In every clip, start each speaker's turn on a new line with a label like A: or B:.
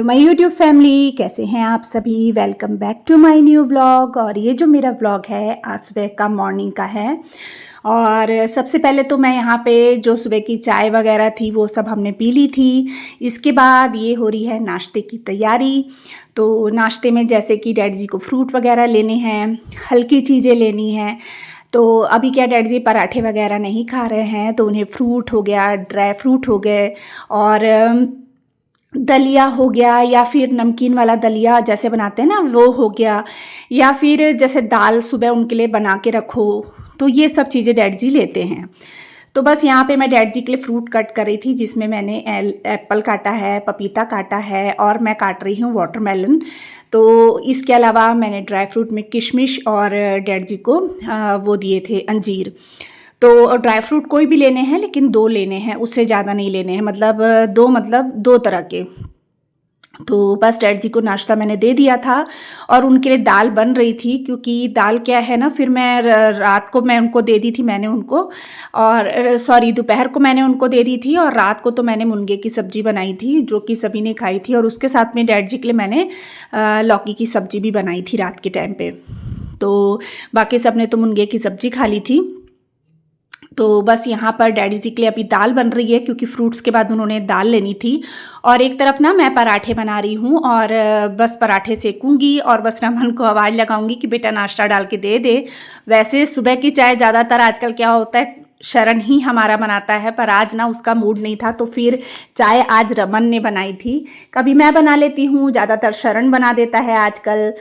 A: Hello my YouTube family, कैसे हैं आप सभी। Welcome back to my new vlog. और ये जो मेरा व्लॉग है आज सुबह का मॉर्निंग का है। और सबसे पहले तो मैं यहाँ पे जो सुबह की चाय वगैरह थी वो सब हमने पी ली थी। इसके बाद ये हो रही है नाश्ते की तैयारी। तो नाश्ते में जैसे कि डैडी जी को फ्रूट वगैरह लेने हैं, हल्की चीज़ें लेनी हैं। तो अभी क्या डैडी जी पराठे वगैरह नहीं खा रहे हैं, तो उन्हें फ्रूट हो गया, ड्राई फ्रूट हो गए और दलिया हो गया, या फिर नमकीन वाला दलिया जैसे बनाते हैं ना वो हो गया, या फिर जैसे दाल सुबह उनके लिए बना के रखो। तो ये सब चीज़ें डैडी जी लेते हैं। तो बस यहाँ पे मैं डैडी जी के लिए फ्रूट कट कर रही थी, जिसमें मैंने एप्पल काटा है, पपीता काटा है और मैं काट रही हूँ वाटरमेलन। तो इसके अलावा मैंने ड्राई फ्रूट में किशमिश और डैडी जी को वो दिए थे अंजीर। तो ड्राई फ्रूट कोई भी लेने हैं, लेकिन 2 लेने हैं, उससे ज़्यादा नहीं लेने हैं। मतलब 2 तरह के। तो बस डैडी जी को नाश्ता मैंने दे दिया था और उनके लिए दाल बन रही थी, क्योंकि दाल क्या है ना, फिर मैं रात को मैं उनको दे दी थी, मैंने उनको और सॉरी दोपहर को मैंने उनको दे दी थी, और रात को तो मैंने मुनगे की सब्ज़ी बनाई थी जो कि सभी ने खाई थी। और उसके साथ में डैडी जी के लिए मैंने लौकी की सब्ज़ी भी बनाई थी रात के टाइम पे। तो बाकी सब ने तो मुनगे की सब्ज़ी खा ली थी। तो बस यहाँ पर डैडी जी के लिए अभी दाल बन रही है, क्योंकि फ्रूट्स के बाद उन्होंने दाल लेनी थी। और एक तरफ ना मैं पराठे बना रही हूँ, और बस पराठे सेकूंगी और बस रमन को आवाज़ लगाऊंगी कि बेटा नाश्ता डाल के दे दे। वैसे सुबह की चाय ज़्यादातर आजकल क्या होता है, शरण ही हमारा बनाता है, पर आज ना उसका मूड नहीं था, तो फिर चाय आज रमन ने बनाई थी। कभी मैं बना लेती हूँ, ज़्यादातर शरण बना देता है आजकल,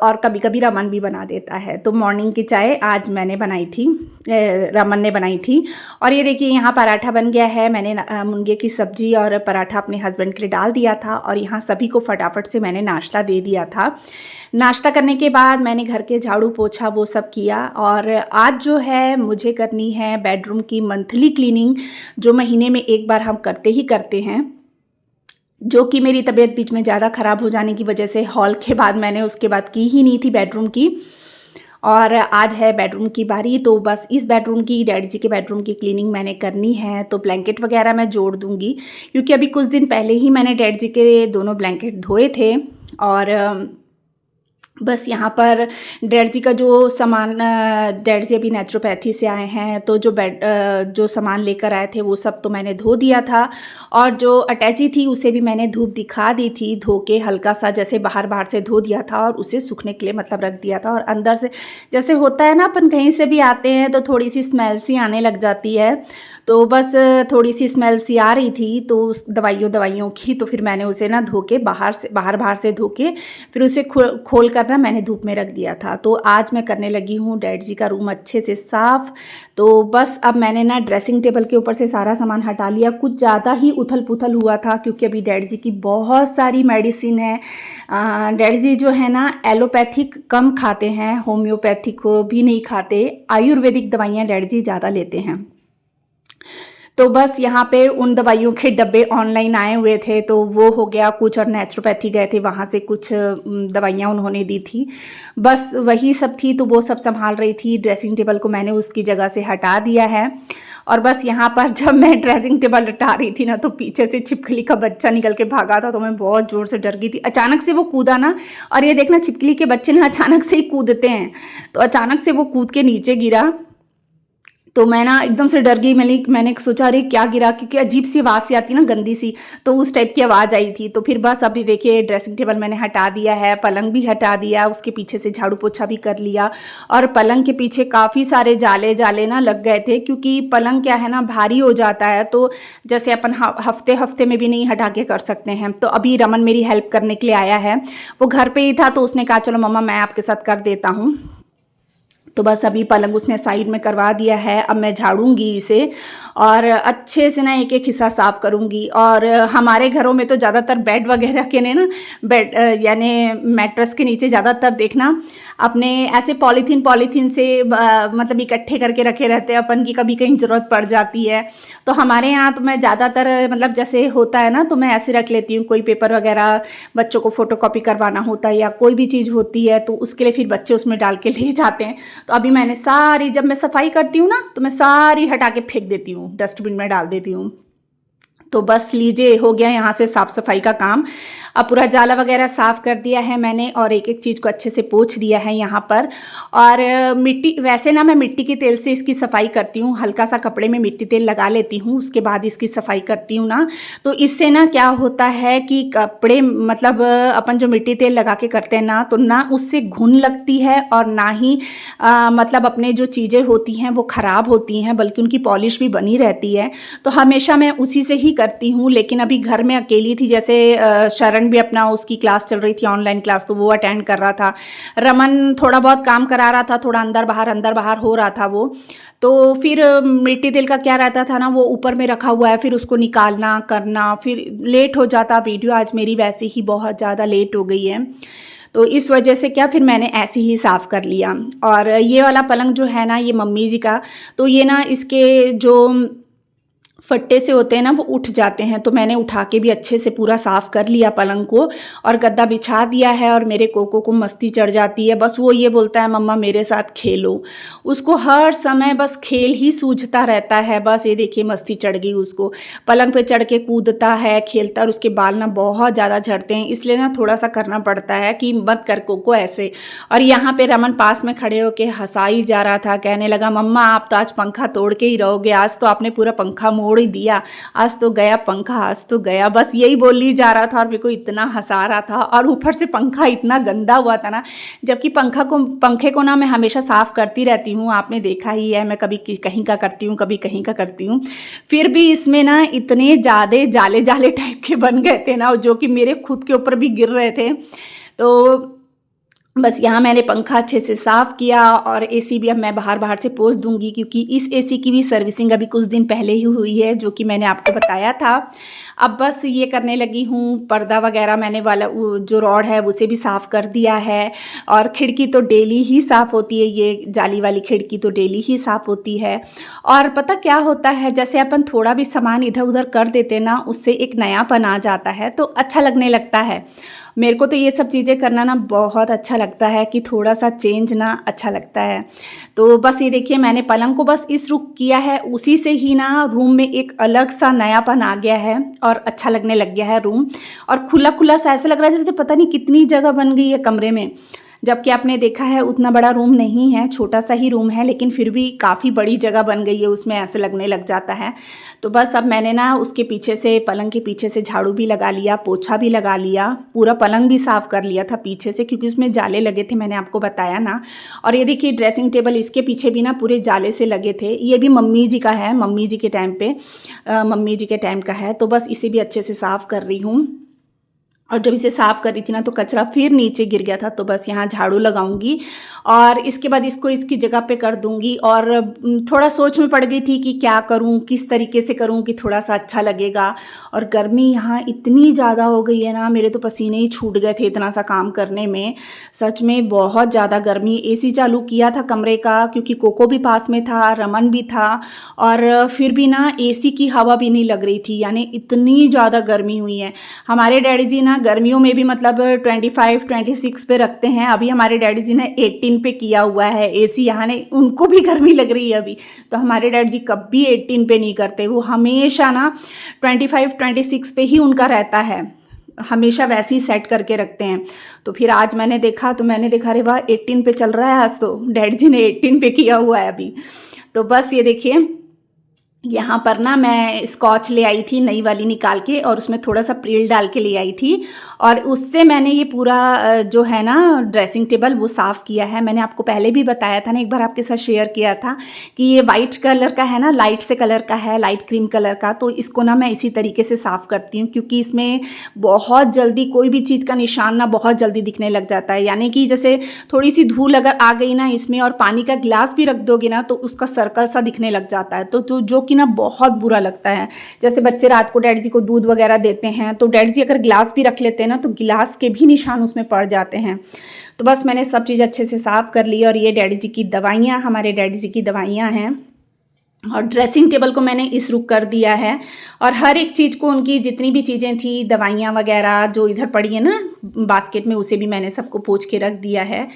A: और कभी कभी रमन भी बना देता है। तो मॉर्निंग की चाय आज मैंने बनाई थी, रमन ने बनाई थी। और ये देखिए यहाँ पराठा बन गया है। मैंने मुनगे की सब्ज़ी और पराठा अपने हस्बैंड के लिए डाल दिया था, और यहाँ सभी को फटाफट से मैंने नाश्ता दे दिया था। नाश्ता करने के बाद मैंने घर के झाड़ू पोछा वो सब किया। और आज जो है मुझे करनी है बेडरूम की मंथली क्लीनिंग, जो महीने में एक बार हम करते ही करते हैं, जो कि मेरी तबीयत बीच में ज़्यादा ख़राब हो जाने की वजह से हॉल के बाद मैंने उसके बाद की ही नहीं थी बेडरूम की। और आज है बेडरूम की बारी। तो बस इस बेडरूम की, डैडी जी के बेडरूम की क्लीनिंग मैंने करनी है। तो ब्लैंकेट वगैरह मैं जोड़ दूंगी, क्योंकि अभी कुछ दिन पहले ही मैंने डैडी जी के दोनों ब्लैंकेट धोए थे। और बस यहाँ पर डैडी जी का जो सामान, डैडी जी अभी नेचुरोपैथी से आए हैं, तो जो सामान लेकर आए थे वो सब तो मैंने धो दिया था। और जो अटैची थी उसे भी मैंने धूप दिखा दी थी, धो के हल्का सा जैसे बाहर से धो दिया था और उसे सूखने के लिए मतलब रख दिया था। और अंदर से जैसे होता है ना, अपन कहीं से भी आते हैं तो थोड़ी सी स्मेल सी आने लग जाती है, तो बस थोड़ी सी स्मेल सी आ रही थी तो उस दवाइयों की। तो फिर मैंने उसे ना धो के बाहर से धो के फिर उसे खोल कर ना मैंने धूप में रख दिया था। तो आज मैं करने लगी हूँ डैडी जी का रूम अच्छे से साफ़। तो बस अब मैंने ना ड्रेसिंग टेबल के ऊपर से सारा सामान हटा लिया। कुछ ज़्यादा ही उथल पुथल हुआ था, क्योंकि अभी डैडी जी की बहुत सारी मेडिसिन है। डैडी जी जो है ना एलोपैथिक कम खाते हैं, होम्योपैथिक को भी नहीं खाते, आयुर्वेदिक दवाइयाँ डैडी जी ज़्यादा लेते हैं। तो बस यहाँ पे उन दवाइयों के डब्बे ऑनलाइन आए हुए थे, तो वो हो गया कुछ, और नेचुरोपैथी गए थे, वहाँ से कुछ दवाइयाँ उन्होंने दी थी, बस वही सब थी। तो वो सब संभाल रही थी। ड्रेसिंग टेबल को मैंने उसकी जगह से हटा दिया है। और बस यहाँ पर जब मैं ड्रेसिंग टेबल हटा रही थी ना, तो पीछे से छिपकली का बच्चा निकल के भागा था, तो मैं बहुत ज़ोर से डर गई थी। अचानक से वो कूदा ना, और ये देखना छिपकली के बच्चे ना अचानक से ही कूदते हैं, तो अचानक से वो कूद के नीचे गिरा। तो मैं ना एकदम से डर गई। मैंने सोचा अरे क्या गिरा, क्योंकि अजीब सी आवाज़ सी आती ना, गंदी सी, तो उस टाइप की आवाज़ आई थी। तो फिर बस अभी देखिए ड्रेसिंग टेबल मैंने हटा दिया है, पलंग भी हटा दिया, उसके पीछे से झाड़ू पोछा भी कर लिया। और पलंग के पीछे काफ़ी सारे जाले ना लग गए थे, क्योंकि पलंग क्या है ना भारी हो जाता है, तो जैसे अपन हफ्ते में भी नहीं हटा के कर सकते हैं। तो अभी रमन मेरी हेल्प करने के लिए आया है, वो घर पर ही था, तो उसने कहा चलो मम्मा मैं आपके साथ कर देता हूँ। तो बस अभी पलंग उसने साइड में करवा दिया है। अब मैं झाड़ूंगी इसे और अच्छे से ना एक एक हिस्सा साफ़ करूंगी। और हमारे घरों में तो ज़्यादातर बेड वगैरह के ने ना बेड यानी मैट्रेस के नीचे ज़्यादातर देखना अपने ऐसे पॉलीथीन से मतलब इकट्ठे करके रखे रहते हैं अपन की, कभी कहीं ज़रूरत पड़ जाती है। तो हमारे यहाँ तो मैं ज़्यादातर मतलब जैसे होता है ना, तो मैं ऐसे रख लेती हूँ। कोई पेपर वगैरह बच्चों को फ़ोटोकॉपी करवाना होता है या कोई भी चीज़ होती है, तो उसके लिए फिर बच्चे उसमें डाल के ले जाते हैं। तो अभी मैंने सारी, जब मैं सफाई करती हूँ ना, तो मैं सारी हटा के फेंक देती हूँ, डस्टबिन में डाल देती हूँ। तो बस लीजिए हो गया यहाँ से साफ़ सफाई का काम। अब पूरा जाला वगैरह साफ़ कर दिया है मैंने और एक एक चीज़ को अच्छे से पोंछ दिया है यहाँ पर। और मिट्टी, वैसे ना मैं मिट्टी के तेल से इसकी सफाई करती हूँ, हल्का सा कपड़े में मिट्टी तेल लगा लेती हूँ, उसके बाद इसकी सफाई करती हूँ ना। तो इससे ना क्या होता है कि कपड़े मतलब अपन जो मिट्टी तेल लगा के करते हैं ना, तो ना उससे घुन लगती है और ना ही मतलब अपने जो चीज़ें होती हैं वो ख़राब होती हैं, बल्कि उनकी पॉलिश भी बनी रहती है। तो हमेशा मैं उसी से ही करती हूँ। लेकिन अभी घर में अकेली थी, जैसे शरण भी अपना उसकी क्लास चल रही थी ऑनलाइन क्लास, तो वो अटेंड कर रहा था। रमन थोड़ा बहुत काम करा रहा था, थोड़ा अंदर बाहर हो रहा था वो। तो फिर मिट्टी तेल का क्या रहता था ना, वो ऊपर में रखा हुआ है, फिर उसको निकालना करना, फिर लेट हो जाता। वीडियो आज मेरी वैसे ही बहुत ज़्यादा लेट हो गई है, तो इस वजह से क्या फिर मैंने ऐसे ही साफ़ कर लिया। और ये वाला पलंग जो है ना, ये मम्मी जी का, तो ये ना इसके जो फट्टे से होते हैं ना वो उठ जाते हैं, तो मैंने उठा के भी अच्छे से पूरा साफ़ कर लिया पलंग को और गद्दा बिछा दिया है। और मेरे कोको को मस्ती चढ़ जाती है, बस वो ये बोलता है मम्मा मेरे साथ खेलो। उसको हर समय बस खेल ही सूझता रहता है। बस ये देखिए मस्ती चढ़ गई उसको, पलंग पे चढ़ के कूदता है, खेलता है। और उसके बाल ना बहुत ज़्यादा झड़ते हैं, इसलिए ना थोड़ा सा करना पड़ता है कि मत कर कोको ऐसे। और यहाँ पे रमन पास में खड़े होके हंसा ही जा रहा था, कहने लगा मम्मा आप तो आज पंखा तोड़ के ही रहोगे, आज तो आपने पूरा पंखा मोड़ ही दिया, आज तो गया पंखा, आज तो गया। बस यही बोल ही जा रहा था और मेरे को इतना हंसा रहा था। और ऊपर से पंखा इतना गंदा हुआ था ना, जबकि पंखे को ना मैं हमेशा साफ़ करती रहती हूँ, आपने देखा ही है, मैं कभी कहीं का करती हूँ कभी कहीं का करती हूँ। फिर भी इसमें ना इतने ज़्यादा जाले जाले टाइप के बन गए थे ना, जो कि मेरे खुद के ऊपर भी गिर रहे थे। तो बस यहाँ मैंने पंखा अच्छे से साफ़ किया और एसी भी अब मैं बाहर से पोंछ दूंगी, क्योंकि इस एसी की भी सर्विसिंग अभी कुछ दिन पहले ही हुई है, जो कि मैंने आपको बताया था। अब बस ये करने लगी हूँ, पर्दा वगैरह मैंने वाला जो रॉड है उसे भी साफ़ कर दिया है। और खिड़की तो डेली ही साफ़ होती है, ये जाली वाली खिड़की तो डेली ही साफ़ होती है। और पता क्या होता है, जैसे अपन थोड़ा भी सामान इधर उधर कर देते ना, उससे एक नयापन आ जाता है, तो अच्छा लगने लगता है। मेरे को तो ये सब चीज़ें करना ना बहुत अच्छा लगता है, कि थोड़ा सा चेंज ना अच्छा लगता है। तो बस ये देखिए मैंने पलंग को बस इस रुख किया है, उसी से ही ना रूम में एक अलग सा नयापन आ गया है और अच्छा लगने लग गया है रूम। और खुला खुला सा ऐसा लग रहा है जैसे पता नहीं कितनी जगह बन गई है कमरे में। जबकि आपने देखा है उतना बड़ा रूम नहीं है, छोटा सा ही रूम है, लेकिन फिर भी काफ़ी बड़ी जगह बन गई है उसमें, ऐसे लगने लग जाता है। तो बस अब मैंने ना उसके पीछे से, पलंग के पीछे से झाड़ू भी लगा लिया, पोछा भी लगा लिया, पूरा पलंग भी साफ़ कर लिया था पीछे से, क्योंकि उसमें जाले लगे थे, मैंने आपको बताया ना। और ये देखिए ड्रेसिंग टेबल, इसके पीछे भी ना पूरे जाले से लगे थे। ये भी मम्मी जी का है, मम्मी जी के टाइम का है। तो बस इसे भी अच्छे से साफ़ कर रही हूँ। और जब इसे साफ़ कर रही थी ना, तो कचरा फिर नीचे गिर गया था, तो बस यहाँ झाड़ू लगाऊंगी और इसके बाद इसको इसकी जगह पे कर दूंगी। और थोड़ा सोच में पड़ गई थी कि क्या करूँ, किस तरीके से करूँ कि थोड़ा सा अच्छा लगेगा। और गर्मी यहाँ इतनी ज़्यादा हो गई है ना, मेरे तो पसीने ही छूट गए थे इतना सा काम करने में। सच में बहुत ज़्यादा गर्मी। एसी चालू किया था कमरे का, क्योंकि कोको भी पास में था, रमन भी था, और फिर भी ना एसी की हवा भी नहीं लग रही थी, यानी इतनी ज़्यादा गर्मी हुई है। हमारे डैडी जी ना गर्मियों में भी मतलब 25-26 पे रखते हैं। अभी हमारे डैडी जी ने 18 पे किया हुआ है एसी, यहाँ ने उनको भी गर्मी लग रही है अभी। तो हमारे डैडी जी कभी 18 पे नहीं करते, वो हमेशा ना 25-26 पे ही उनका रहता है, हमेशा वैसे ही सेट करके रखते हैं। तो फिर आज मैंने देखा, तो मैंने देखा अरे वाह 18 पे चल रहा है आज, तो डैडी जी ने 18 पे किया हुआ है अभी। तो बस ये देखिए यहाँ पर ना मैं स्कॉच ले आई थी नई वाली निकाल के, और उसमें थोड़ा सा प्रिल डाल के ले आई थी, और उससे मैंने ये पूरा जो है ना ड्रेसिंग टेबल वो साफ़ किया है। मैंने आपको पहले भी बताया था ना, एक बार आपके साथ शेयर किया था कि ये वाइट कलर का है ना, लाइट से कलर का है, लाइट क्रीम कलर का। तो इसको ना मैं इसी तरीके से साफ़ करती हूँ, क्योंकि इसमें बहुत जल्दी कोई भी चीज़ का निशान ना बहुत जल्दी दिखने लग जाता है। यानी कि जैसे थोड़ी सी धूल अगर आ गई ना इसमें, और पानी का गिलास भी रख दोगे ना, तो उसका सर्कल सा दिखने लग जाता है, तो जो कि ना बहुत बुरा लगता है। जैसे बच्चे रात को डैडी जी को दूध वगैरह देते हैं, तो डैडी जी अगर गिलास भी रख लेते हैं ना, तो गिलास के भी निशान उसमें पड़ जाते हैं। तो बस मैंने सब चीज़ अच्छे से साफ़ कर ली। और ये डैडी जी की दवाइयाँ, हमारे डैडी जी की दवाइयाँ हैं। और ड्रेसिंग टेबल को मैंने इस रुख कर दिया है, और हर एक चीज़ को, उनकी जितनी भी चीज़ें थी, दवाइयाँ वगैरह जो इधर पड़ी है ना बास्केट में, उसे भी मैंने सबको पोंछ के रख दिया है।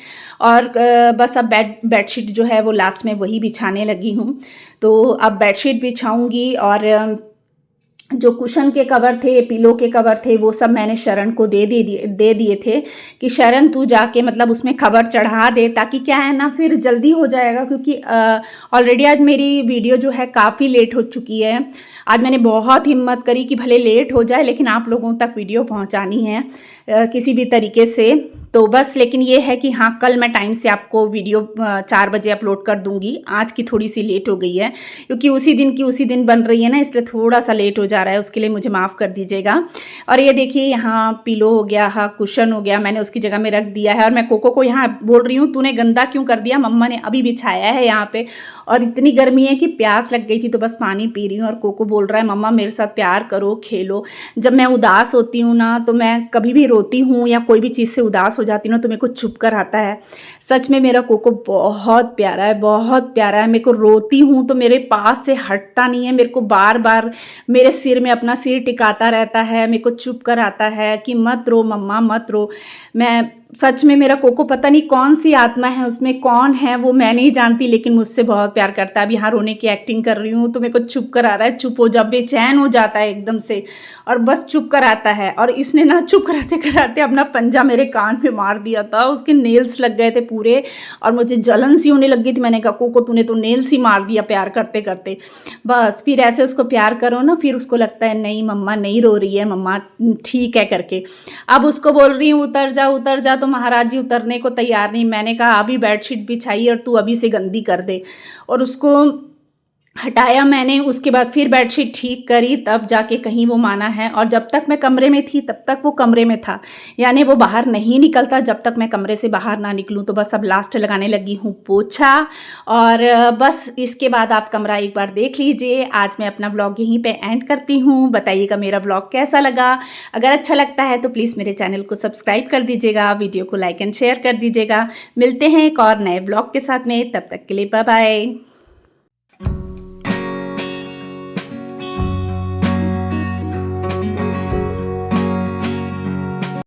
A: और बस अब बेडशीट जो है वो लास्ट में वही बिछाने लगी हूँ। तो अब बेडशीट बिछाऊँगी, और जो कुशन के कवर थे, पिलो के कवर थे, वो सब मैंने शरण को दे दिए थे कि शरण तू जाके मतलब उसमें कवर चढ़ा दे, ताकि क्या है ना फिर जल्दी हो जाएगा, क्योंकि ऑलरेडी आज मेरी वीडियो जो है काफ़ी लेट हो चुकी है। आज मैंने बहुत हिम्मत करी कि भले लेट हो जाए लेकिन आप लोगों तक वीडियो पहुंचानी है किसी भी तरीके से। तो बस लेकिन ये है कि हाँ, कल मैं टाइम से आपको वीडियो 4 बजे अपलोड कर दूंगी। आज की थोड़ी सी लेट हो गई है क्योंकि उसी दिन बन रही है ना, इसलिए थोड़ा सा लेट हो जा रहा है, उसके लिए मुझे माफ़ कर दीजिएगा। और ये देखिए यहाँ पिलो हो गया, हाँ कुशन हो गया, मैंने उसकी जगह में रख दिया है। और मैं कोको को यहाँ बोल रही हूँ तूने गंदा क्यों कर दिया, मम्मा ने अभी बिछाया है यहाँ पे। और इतनी गर्मी है कि प्यास लग गई थी तो बस पानी पी रही हूँ। और कोको बोल रहा है मम्मा मेरे साथ प्यार करो, खेलो। जब मैं उदास होती हूँ ना, तो मैं कभी भी रोती हूँ या कोई भी चीज़ से उदास हो जाती हूँ ना, तो मेरे को चुप कर आता है। सच में मेरा कोको बहुत प्यारा है, बहुत प्यारा है। मेरे को रोती हूँ तो मेरे पास से हटता नहीं है, मेरे को बार बार मेरे सिर में अपना सिर टिकाता रहता है, मेरे को चुप कर आता है कि मत रो मम्मा मत रो। मैं सच में मेरा कोको पता नहीं कौन सी आत्मा है उसमें, कौन है वो मैं नहीं जानती, लेकिन मुझसे बहुत प्यार करता है। अब यहाँ रोने की एक्टिंग कर रही हूँ तो मेरे को चुप कर आ रहा है, चुप हो जा, बेचैन हो जाता है एकदम से और बस चुप कर आता है। और इसने ना चुप कराते कराते अपना पंजा मेरे कान पे मार दिया था, उसके नेल्स लग गए थे पूरे और मुझे जलन सी होने लग गई थी। मैंने कहा कोको तूने तो नेल्स ही मार दिया प्यार करते करते। बस फिर ऐसे उसको प्यार करो ना, फिर उसको लगता है नहीं मम्मा नहीं रो रही है, मम्मा ठीक है करके। अब उसको बोल रही हूँ उतर जा, तो महाराज जी उतरने को तैयार नहीं। मैंने कहा अभी बेडशीट बिछाई और तू अभी से गंदी कर दे, और उसको हटाया मैंने। उसके बाद फिर बेडशीट ठीक करी, तब जाके कहीं वो माना है। और जब तक मैं कमरे में थी तब तक वो कमरे में था, यानी वो बाहर नहीं निकलता जब तक मैं कमरे से बाहर ना निकलूं। तो बस अब लास्ट लगाने लगी हूँ पोछा, और बस इसके बाद आप कमरा एक बार देख लीजिए। आज मैं अपना व्लॉग यहीं पे एंड करती हूँ। बताइएगा मेरा व्लॉग कैसा लगा। अगर अच्छा लगता है तो प्लीज़ मेरे चैनल को सब्सक्राइब कर दीजिएगा, वीडियो को लाइक एंड शेयर कर दीजिएगा। मिलते हैं एक और नए व्लॉग के साथ में, तब तक के लिए बाय बाय।